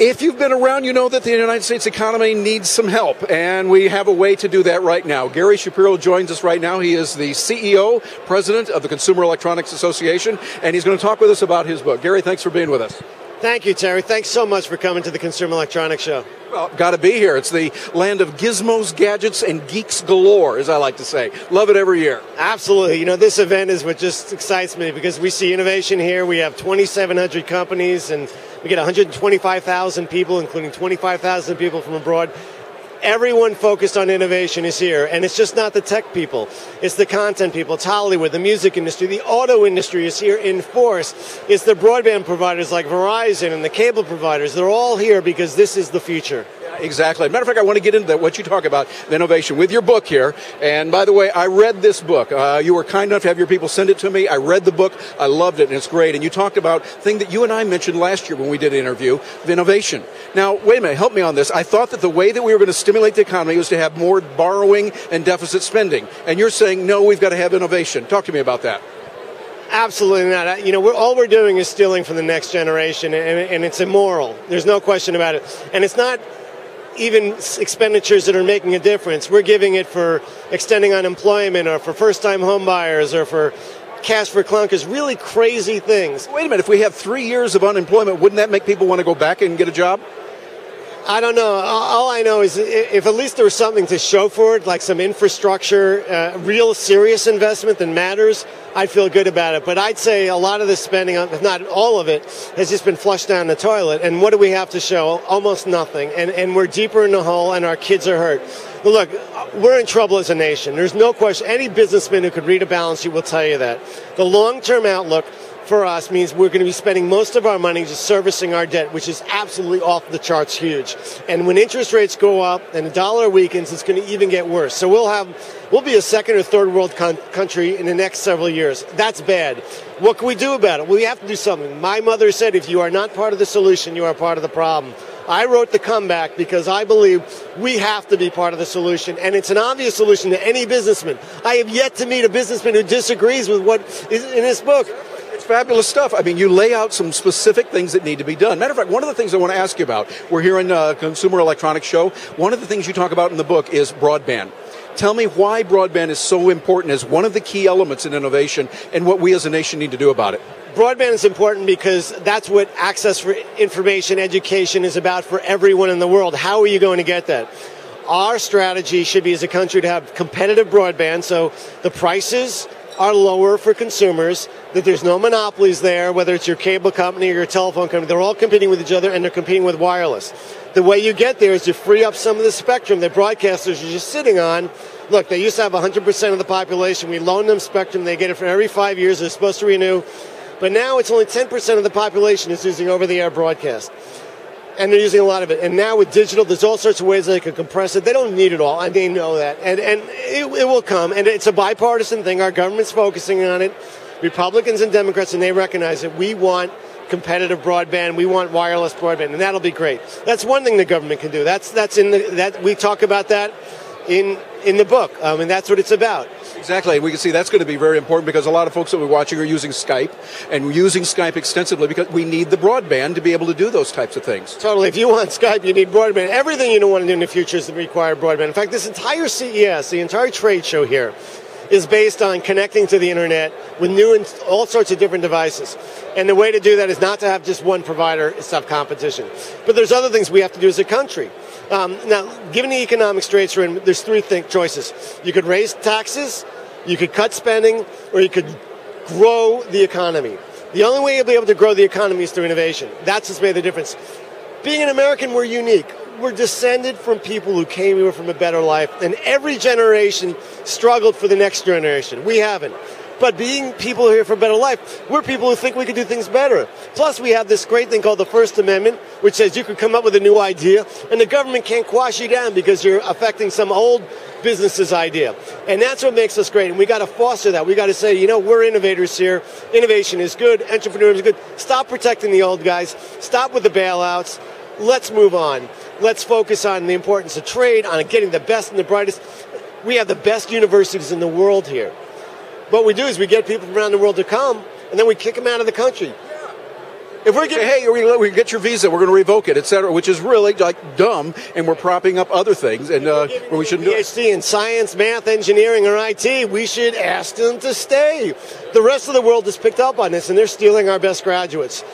If you've been around, you know that the United States economy needs some help, and we have a way to do that right now. Gary Shapiro joins us right now. He is the CEO, president of the Consumer Electronics Association, and he's going to talk with us about his book. Gary, thanks for being with us. Thank you, Terry. Thanks so much for coming to the Consumer Electronics Show. Well, got to be here. It's the land of gizmos, gadgets, and geeks galore, as I like to say. Love it every year. Absolutely. You know, this event is what just excites me because we see innovation here. We have 2,700 companies, and we get 125,000 people, including 25,000 people from abroad. Everyone focused on innovation is here, and it's just not the tech people. It's the content people. It's Hollywood, the music industry, the auto industry is here in force. It's the broadband providers like Verizon and the cable providers. They're all here because this is the future. Exactly. Matter of fact, I want to get into that, what you talk about, the innovation, with your book here. And by the way, I read this book. You were kind enough to have your people send it to me. I read the book. I loved it, and it's great. And you talked about a thing that you and I mentioned last year when we did an interview, the innovation. Now, wait a minute. Help me on this. I thought that the way that we were going to stimulate the economy was to have more borrowing and deficit spending. And you're saying, no, we've got to have innovation. Talk to me about that. Absolutely not. You know, all we're doing is stealing from the next generation, and it's immoral. There's no question about it. And it's not even expenditures that are making a difference. We're giving it for extending unemployment or for first-time home buyers or for cash for clunkers, really crazy things. Wait a minute, if we have 3 years of unemployment, wouldn't that make people want to go back and get a job? I don't know. All I know is if at least there was something to show for it, like some infrastructure, real serious investment that matters, I'd feel good about it. But I'd say a lot of the spending, if not all of it, has just been flushed down the toilet. And what do we have to show? Almost nothing. And we're deeper in the hole, and our kids are hurt. But look, we're in trouble as a nation. There's no question. Any businessman who could read a balance sheet will tell you that. The long-term outlook for us means we're going to be spending most of our money just servicing our debt, which is absolutely off the charts huge. And when interest rates go up and the dollar weakens, it's going to even get worse. So we'll be a second or third world country in the next several years. That's bad. What can we do about it? Well, we have to do something. My mother said, if you are not part of the solution, you are part of the problem. I wrote The Comeback because I believe we have to be part of the solution, and it's an obvious solution to any businessman. I have yet to meet a businessman who disagrees with what is in this book. Fabulous stuff. I mean, you lay out some specific things that need to be done. Matter of fact, one of the things I want to ask you about, we're here in Consumer Electronics Show. One of the things you talk about in the book is broadband. Tell me why broadband is so important as one of the key elements in innovation and what we as a nation need to do about it. Broadband is important because that's what access for information, education is about for everyone in the world. How are you going to get that? Our strategy should be as a country to have competitive broadband, so the prices are lower for consumers, that there's no monopolies there, whether it's your cable company or your telephone company. They're all competing with each other, and they're competing with wireless. The way you get there is to free up some of the spectrum that broadcasters are just sitting on. Look, they used to have 100% of the population. We loan them spectrum. They get it for every 5 years. They're supposed to renew. But now it's only 10% of the population is using over-the-air broadcast. And they're using a lot of it. And now with digital, there's all sorts of ways they can compress it. They don't need it all, and they know that. And it will come. And it's a bipartisan thing. Our government's focusing on it. Republicans and Democrats, and they recognize it. We want competitive broadband. We want wireless broadband, and that'll be great. That's one thing the government can do. We talk about that in the book, and that's what it's about. Exactly, and we can see that's going to be very important because a lot of folks that we're watching are using Skype, and we're using Skype extensively because we need the broadband to be able to do those types of things. Totally. If you want Skype, you need broadband. Everything you don't want to do in the future is require broadband. In fact, this entire CES, the entire trade show here, is based on connecting to the internet with new and all sorts of different devices. And the way to do that is not to have just one provider, it's to have competition. But there's other things we have to do as a country. Now, given the economic straits we're in, there's three choices. You could raise taxes, you could cut spending, or you could grow the economy. The only way you'll be able to grow the economy is through innovation. That's what's made the difference. Being an American, we're unique. We're descended from people who came here from a better life, and every generation struggled for the next generation. We haven't. But being people here for a better life, we're people who think we can do things better. Plus, we have this great thing called the First Amendment, which says you can come up with a new idea, and the government can't quash you down because you're affecting some old business's idea. And that's what makes us great, and we got to foster that. We got to say, you know, we're innovators here. Innovation is good. Entrepreneurs is good. Stop protecting the old guys. Stop with the bailouts. Let's move on. Let's focus on the importance of trade, on getting the best and the brightest. We have the best universities in the world here. What we do is we get people from around the world to come, and then we kick them out of the country. If we say, hey, we get your visa, we're going to revoke it, et cetera, which is really like dumb, and we're propping up other things, and where we shouldn't do it. PhD in science, math, engineering, or IT, we should ask them to stay. The rest of the world has picked up on this, and they're stealing our best graduates.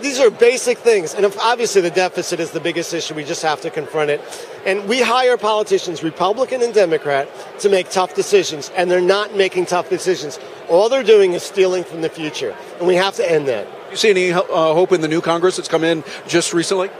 These are basic things, and obviously the deficit is the biggest issue. We just have to confront it. And we hire politicians, Republican and Democrat, to make tough decisions, and they're not making tough decisions. All they're doing is stealing from the future, and we have to end that. Do you see any hope in the new Congress that's come in just recently?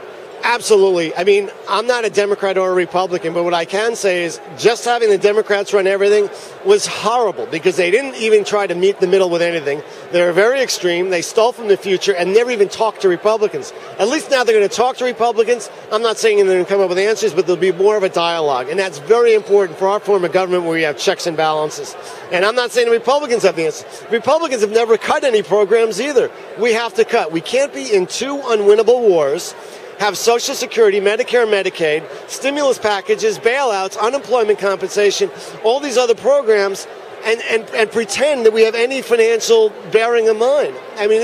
Absolutely. I mean, I'm not a Democrat or a Republican, but what I can say is just having the Democrats run everything was horrible because they didn't even try to meet the middle with anything. They were very extreme. They stole from the future and never even talked to Republicans. At least now they're going to talk to Republicans. I'm not saying they're going to come up with answers, but there'll be more of a dialogue. And that's very important for our form of government where we have checks and balances. And I'm not saying the Republicans have the answers. Republicans have never cut any programs either. We have to cut. We can't be in two unwinnable wars, have Social Security, Medicare, Medicaid, stimulus packages, bailouts, unemployment compensation, all these other programs, and pretend that we have any financial bearing in mind. I mean,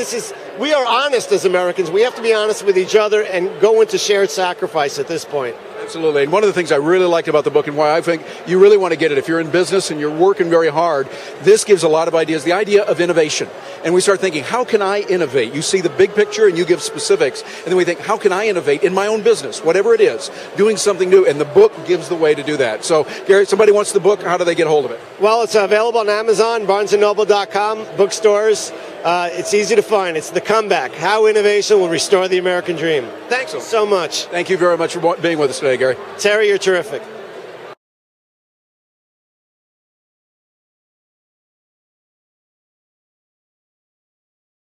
we are honest as Americans. We have to be honest with each other and go into shared sacrifice at this point. Absolutely. And one of the things I really liked about the book and why I think you really want to get it, if you're in business and you're working very hard, this gives a lot of ideas. The idea of innovation. And we start thinking, how can I innovate? You see the big picture and you give specifics. And then we think, how can I innovate in my own business, whatever it is, doing something new? And the book gives the way to do that. So, Gary, somebody wants the book. How do they get hold of it? Well, it's available on Amazon, BarnesandNoble.com, bookstores. It's easy to find. It's The Comeback, How Innovation Will Restore the American Dream. Thanks so much. Thank you very much for being with us today, Gary. Terry, you're terrific.